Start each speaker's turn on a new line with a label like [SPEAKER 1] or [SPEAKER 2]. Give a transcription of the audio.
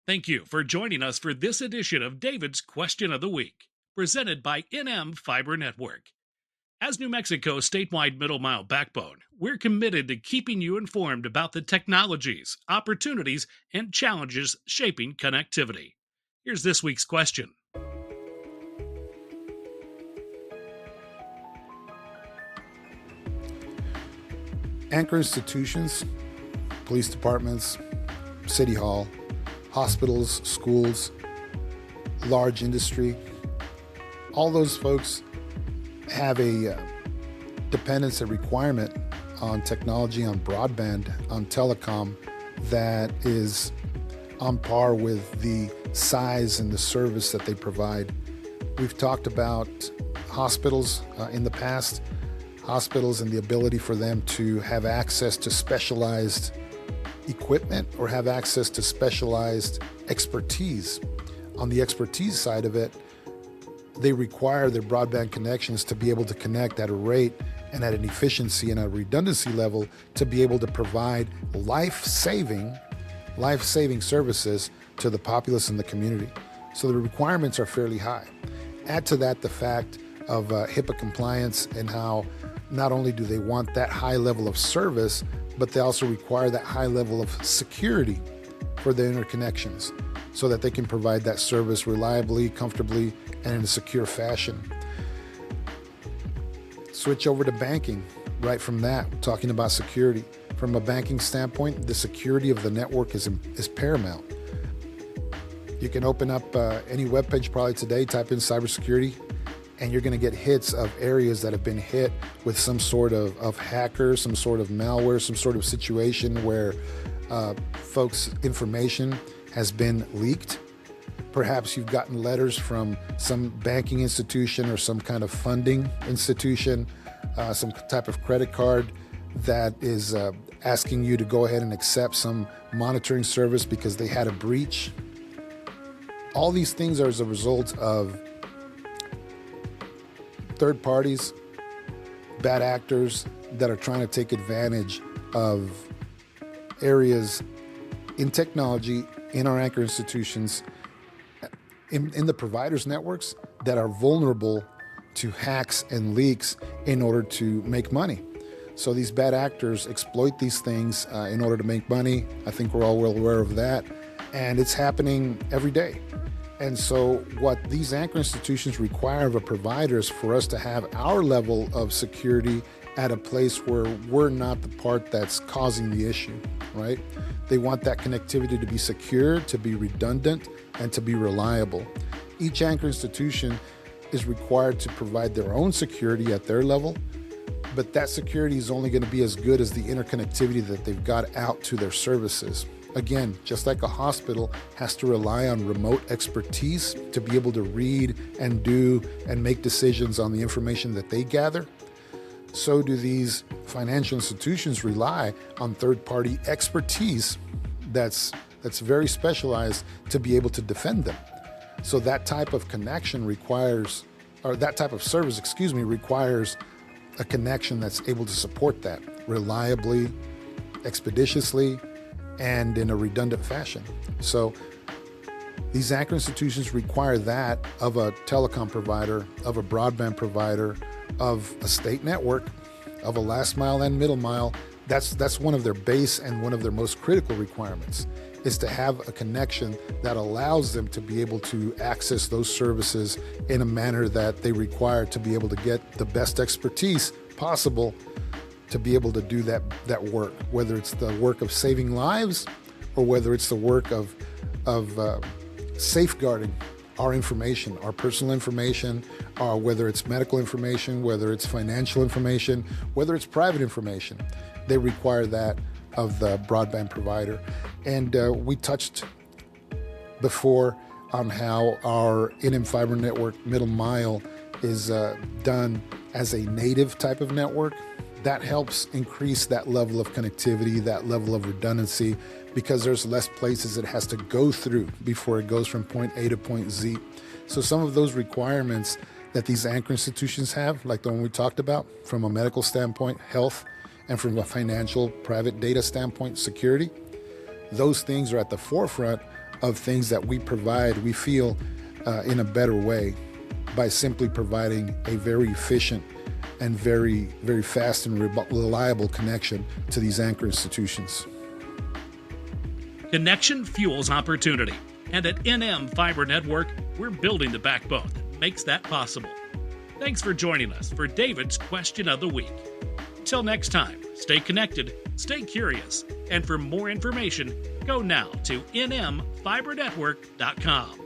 [SPEAKER 1] Thank you for joining us for this edition of David's Question of the Week, presented by NM Fiber Network. As New Mexico's statewide middle mile backbone, we're committed to keeping you informed about the technologies, opportunities, and challenges shaping connectivity. Here's this week's question.
[SPEAKER 2] Anchor institutions, police departments, city hall, hospitals, schools, large industry, all those folks have a dependence, a requirement on technology, on broadband, on telecom that is on par with the size and the service that they provide. We've talked about hospitals in the past, hospitals and the ability for them to have access to specialized equipment or have access to specialized expertise. On the expertise side of it, they require their broadband connections to be able to connect at a rate and at an efficiency and a redundancy level to be able to provide life-saving services to the populace in the community. So the requirements are fairly high. Add to that the fact of HIPAA compliance and how not only do they want that high level of service, but they also require that high level of security for their interconnections so that they can provide that service reliably, comfortably, and in a secure fashion. Switch over to banking. Right from that, talking about security. From a banking standpoint, the security of the network is paramount. You can open up any web page probably today, type in cybersecurity, and you're going to get hits of areas that have been hit with some sort of hacker, some sort of malware, some sort of situation where folks' information has been leaked. Perhaps you've gotten letters from some banking institution or some kind of funding institution, some type of credit card that is asking you to go ahead and accept some monitoring service because they had a breach. All these things are as a result of third parties, bad actors that are trying to take advantage of areas in technology, in our anchor institutions, in the providers' networks that are vulnerable to hacks and leaks in order to make money. So these bad actors exploit these things in order to make money. I think we're all well aware of that. And it's happening every day. And so what these anchor institutions require of a provider is for us to have our level of security at a place where we're not the part that's causing the issue, right? They want that connectivity to be secure, to be redundant, and to be reliable. Each anchor institution is required to provide their own security at their level, but that security is only going to be as good as the interconnectivity that they've got out to their services. Again, just like a hospital has to rely on remote expertise to be able to read and do and make decisions on the information that they gather, so do these financial institutions rely on third-party expertise that's very specialized to be able to defend them. So that type of connection requires, or that type of service, requires a connection that's able to support that reliably, expeditiously, and in a redundant fashion. So these anchor institutions require that of a telecom provider, of a broadband provider, of a state network, of a last mile and middle mile. That's one of their base and one of their most critical requirements, is to have a connection that allows them to be able to access those services in a manner that they require to be able to get the best expertise possible to be able to do that work, whether it's the work of saving lives or whether it's the work of safeguarding our information, our personal information, whether it's medical information, whether it's financial information, whether it's private information. They require that of the broadband provider. And we touched before on how our NM Fiber Network middle mile is done as a native type of network. That helps increase that level of connectivity, that level of redundancy, because there's less places it has to go through before it goes from point A to point Z. So some of those requirements that these anchor institutions have, like the one we talked about, from a medical standpoint, health, and from a financial private data standpoint, security, those things are at the forefront of things that we provide, we feel in a better way by simply providing a very efficient and very, very fast and reliable connection to these anchor institutions.
[SPEAKER 1] Connection fuels opportunity, and at NM Fiber Network, we're building the backbone that makes that possible. Thanks for joining us for David's Question of the Week. Till next time, stay connected, stay curious, and for more information, go now to nmfibernetwork.com.